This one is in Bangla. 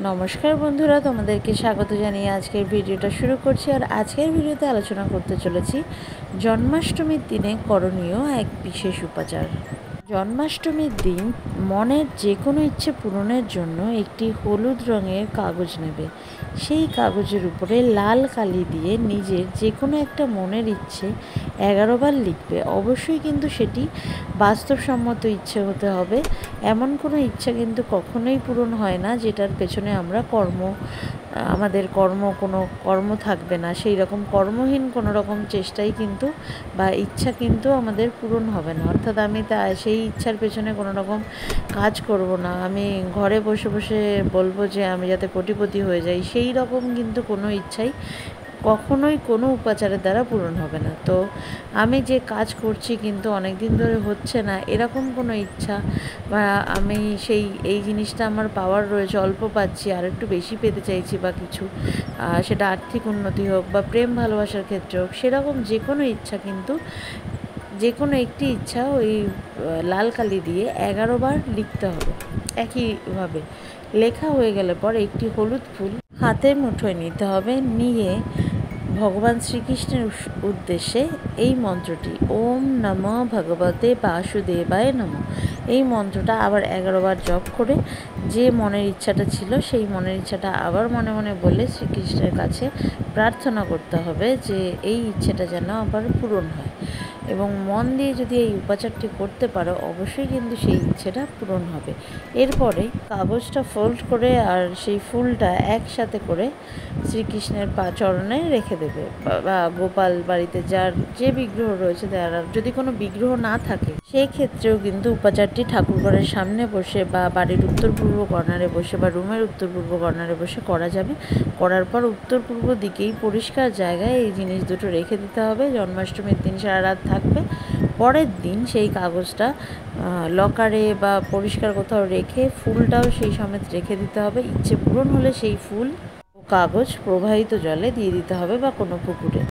নমস্কার বন্ধুরা, তোমাদেরকে স্বাগত জানিয়ে আজকের ভিডিওটা শুরু করছি। আর আজকের ভিডিওতে আলোচনা করতে চলেছি জন্মাষ্টমীর দিনে করণীয় এক বিশেষ উপাচার। জন্মাষ্টমীর দিন মনের যে কোনো ইচ্ছে পূরণের জন্য একটি হলুদ রঙের কাগজ নেবে। সেই কাগজের উপরে লাল কালি দিয়ে নিজের যে কোনো একটা মনের ইচ্ছে 11 বার লিখবে। অবশ্যই কিন্তু সেটি বাস্তবসম্মত ইচ্ছে হতে হবে। এমন কোনো ইচ্ছা কিন্তু কখনোই পূরণ হয় না যেটার পেছনে আমরা আমাদের কোনো কর্ম থাকবে না, সেই রকম কর্মহীন কোনো রকম চেষ্টাই কিন্তু বা ইচ্ছা কিন্তু আমাদের পূরণ হবে না। অর্থাৎ আমি সেই ইচ্ছার পেছনে কোনো রকম কাজ করব না, আমি ঘরে বসে বসে বলবো যে আমি যাতে কোটিপতি হয়ে যাই, সেই রকম কিন্তু কোনো ইচ্ছাই কখনোই কোনো উপাচারের দ্বারা পূরণ হবে না। তো আমি যে কাজ করছি কিন্তু অনেক দিন ধরে হচ্ছে না, এরকম কোনো ইচ্ছা বা আমি এই জিনিসটা আমার পাওয়ার রয়েছে, অল্প পাচ্ছি, আর একটু বেশি পেতে চাইছি বা কিছু, সেটা আর্থিক উন্নতি হোক বা প্রেম ভালোবাসার ক্ষেত্রে হোক, সেরকম যে কোনো ইচ্ছা কিন্তু যে কোনো একটি ইচ্ছা ওই লাল কালি দিয়ে 11 বার লিখতে হবে। একইভাবে লেখা হয়ে গেলে পর একটি হলুদ ফুল হাতের মুঠোয় নিতে হবে, নিয়ে ভগবান শ্রীকৃষ্ণের উদ্দেশ্যে এই মন্ত্রটি, ওম নমঃ ভগবতে বাসুদেবায় নমঃ, এই মন্ত্রটা আবার 11 বার জপ করে যে মনের ইচ্ছাটা ছিল সেই মনের ইচ্ছাটা আবার মনে মনে বলে শ্রীকৃষ্ণের কাছে প্রার্থনা করতে হবে যে এই ইচ্ছেটা যেন আবার পূরণ হয়। এবং মন দিয়ে যদি এই উপাচারটি করতে পারো, অবশ্যই কিন্তু সেই ইচ্ছেটা পূরণ হবে। এরপরে কাগজটা ফোল্ড করে আর সেই ফুলটা একসাথে করে শ্রীকৃষ্ণের চরণে রেখে দেবে, বা গোপাল বাড়িতে যার যে বিগ্রহ রয়েছে, তার যদি কোনো বিগ্রহ না থাকে সেই ক্ষেত্রেও কিন্তু উপাচারটি ঠাকুরঘরের সামনে বসে বা বাড়ির উত্তর পূর্ব কর্নারে বসে বা রুমের উত্তর পূর্ব কর্নারে বসে করা যাবে। করার পর উত্তর পূর্ব দিকেই পরিষ্কার জায়গায় এই জিনিস দুটো রেখে দিতে হবে। জন্মাষ্টমীর দিন সারা রাত থাকবে। পরের দিন সেই কাগজটা লকারে বা পরিষ্কার কোথাও রেখে ফুলটাও সেই সমেত রেখে দিতে হবে। ইচ্ছে পূরণ হলে সেই ফুল ও কাগজ প্রবাহিত জলে দিয়ে দিতে হবে বা কোনো পুকুরে।